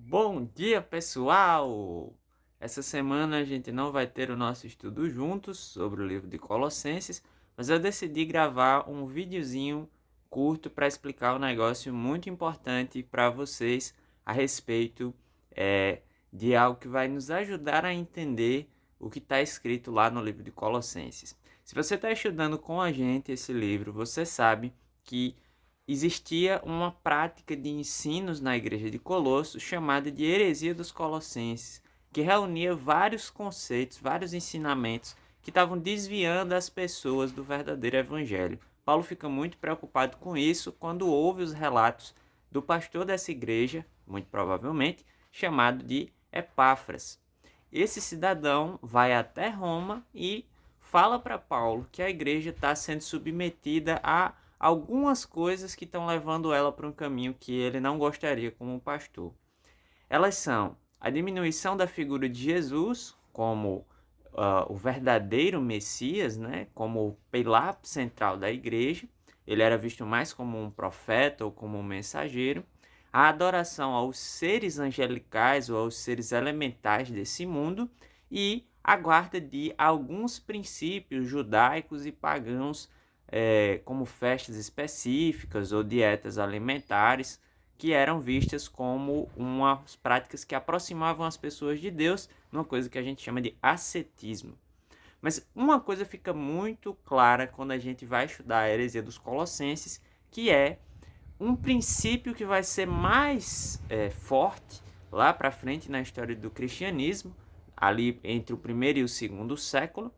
Bom dia, pessoal! Essa semana a gente não vai ter o nosso estudo juntos sobre o livro de Colossenses, mas eu decidi gravar um videozinho curto para explicar um negócio muito importante para vocês a respeito de algo que vai nos ajudar a entender o que está escrito lá no livro de Colossenses. Se você está estudando com a gente esse livro, você sabe que existia uma prática de ensinos na igreja de Colossos chamada de heresia dos colossenses, que reunia vários conceitos, vários ensinamentos que estavam desviando as pessoas do verdadeiro evangelho. Paulo fica muito preocupado com isso quando ouve os relatos do pastor dessa igreja, muito provavelmente, chamado de Epáfras. Esse cidadão vai até Roma e fala para Paulo que a igreja está sendo submetida a algumas coisas que estão levando ela para um caminho que ele não gostaria como pastor. Elas são a diminuição da figura de Jesus como o verdadeiro Messias, né, como o pilar central da igreja. Ele era visto mais como um profeta ou como um mensageiro. A adoração aos seres angelicais ou aos seres elementais desse mundo e a guarda de alguns princípios judaicos e pagãos, como festas específicas ou dietas alimentares, que eram vistas como umas práticas que aproximavam as pessoas de Deus, uma coisa que a gente chama de ascetismo. Mas uma coisa fica muito clara quando a gente vai estudar a heresia dos Colossenses, que é um princípio que vai ser mais forte lá para frente na história do cristianismo, ali entre o primeiro e o segundo século,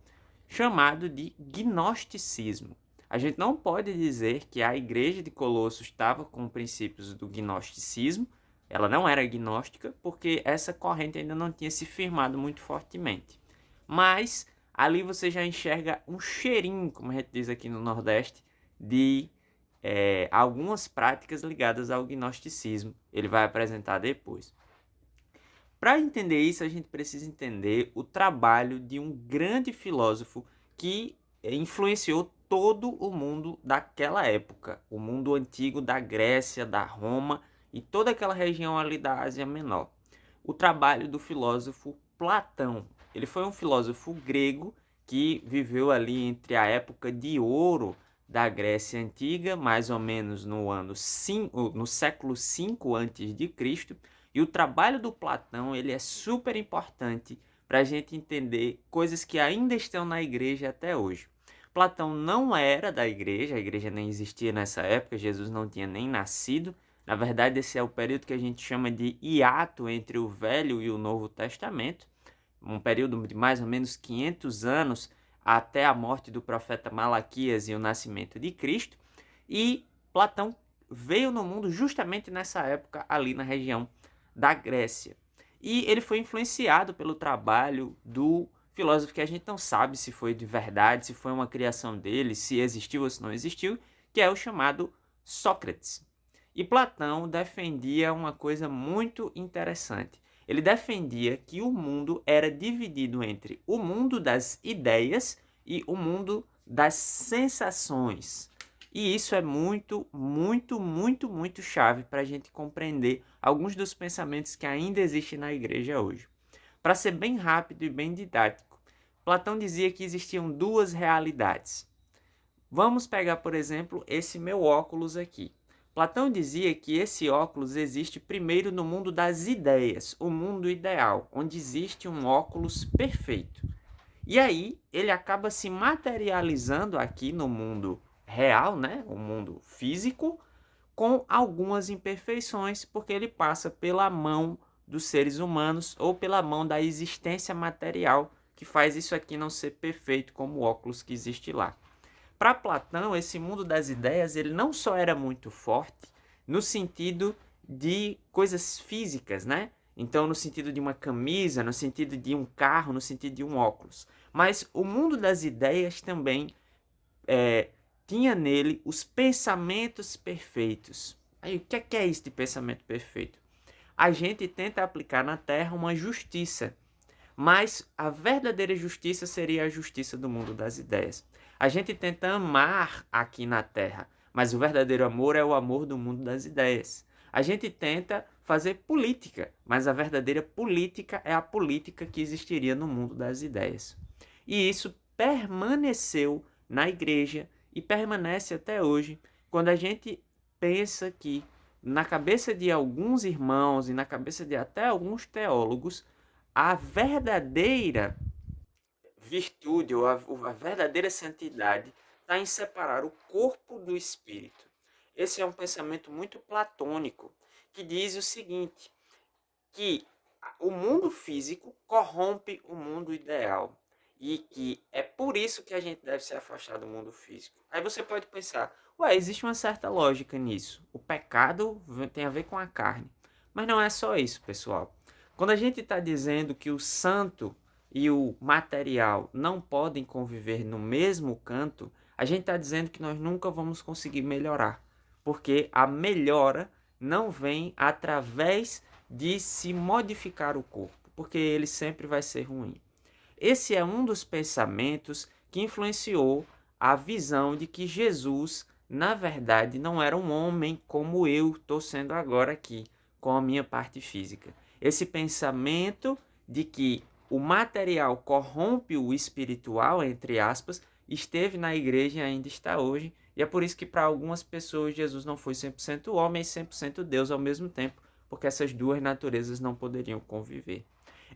chamado de gnosticismo. A gente não pode dizer que a igreja de Colossos estava com princípios do gnosticismo, ela não era gnóstica, porque essa corrente ainda não tinha se firmado muito fortemente. Mas ali você já enxerga um cheirinho, como a gente diz aqui no Nordeste, de algumas práticas ligadas ao gnosticismo. Ele vai apresentar depois. Para entender isso, a gente precisa entender o trabalho de um grande filósofo que influenciou todo o mundo daquela época, o mundo antigo da Grécia, da Roma e toda aquela região ali da Ásia Menor. O trabalho do filósofo Platão. Ele foi um filósofo grego que viveu ali entre a época de ouro da Grécia Antiga, mais ou menos no século 5 a.C., e o trabalho do Platão ele é super importante para a gente entender coisas que ainda estão na igreja até hoje. Platão não era da igreja, a igreja nem existia nessa época, Jesus não tinha nem nascido. Na verdade, esse é o período que a gente chama de hiato entre o Velho e o Novo Testamento, um período de mais ou menos 500 anos até a morte do profeta Malaquias e o nascimento de Cristo. E Platão veio no mundo justamente nessa época, ali na região da Grécia. E ele foi influenciado pelo trabalho do filósofo que a gente não sabe se foi de verdade, se foi uma criação dele, se existiu ou se não existiu, que é o chamado Sócrates. E Platão defendia uma coisa muito interessante. Ele defendia que o mundo era dividido entre o mundo das ideias e o mundo das sensações. E isso é muito, muito, muito, muito chave para a gente compreender alguns dos pensamentos que ainda existem na igreja hoje. Para ser bem rápido e bem didático, Platão dizia que existiam duas realidades. Vamos pegar, por exemplo, esse meu óculos aqui. Platão dizia que esse óculos existe primeiro no mundo das ideias, o mundo ideal, onde existe um óculos perfeito. E aí ele acaba se materializando aqui no mundo real, né? O mundo físico, com algumas imperfeições, porque ele passa pela mão dos seres humanos ou pela mão da existência material, que faz isso aqui não ser perfeito como o óculos que existe lá. Para Platão, esse mundo das ideias ele não só era muito forte no sentido de coisas físicas, né? Então, no sentido de uma camisa, no sentido de um carro, no sentido de um óculos. Mas o mundo das ideias também tinha nele os pensamentos perfeitos. Aí, o que é isso de pensamento perfeito? A gente tenta aplicar na Terra uma justiça, mas a verdadeira justiça seria a justiça do mundo das ideias. A gente tenta amar aqui na Terra, mas o verdadeiro amor é o amor do mundo das ideias. A gente tenta fazer política, mas a verdadeira política é a política que existiria no mundo das ideias. E isso permaneceu na igreja e permanece até hoje, quando a gente pensa que na cabeça de alguns irmãos e na cabeça de até alguns teólogos, a verdadeira virtude ou a verdadeira santidade está em separar o corpo do espírito. Esse é um pensamento muito platônico, que diz o seguinte, que o mundo físico corrompe o mundo ideal e que é por isso que a gente deve se afastar do mundo físico. Aí você pode pensar, ué, existe uma certa lógica nisso. O pecado tem a ver com a carne. Mas não é só isso, pessoal. Quando a gente está dizendo que o santo e o material não podem conviver no mesmo canto, a gente está dizendo que nós nunca vamos conseguir melhorar. Porque a melhora não vem através de se modificar o corpo, porque ele sempre vai ser ruim. Esse é um dos pensamentos que influenciou a visão de que Jesus, na verdade, não era um homem como eu estou sendo agora aqui, com a minha parte física. Esse pensamento de que o material corrompe o espiritual, entre aspas, esteve na igreja e ainda está hoje, e é por isso que para algumas pessoas Jesus não foi 100% homem e 100% Deus ao mesmo tempo, porque essas duas naturezas não poderiam conviver.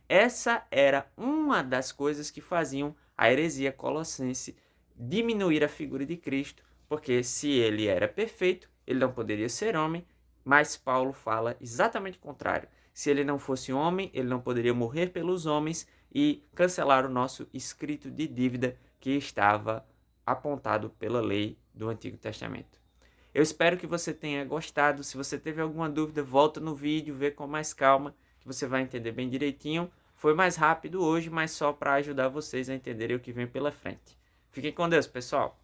Essa era uma das coisas que faziam a heresia colossense diminuir a figura de Cristo, porque se ele era perfeito, ele não poderia ser homem, mas Paulo fala exatamente o contrário. Se ele não fosse homem, ele não poderia morrer pelos homens e cancelar o nosso escrito de dívida que estava apontado pela lei do Antigo Testamento. Eu espero que você tenha gostado. Se você teve alguma dúvida, volta no vídeo, vê com mais calma, que você vai entender bem direitinho. Foi mais rápido hoje, mas só para ajudar vocês a entenderem o que vem pela frente. Fiquem com Deus, pessoal!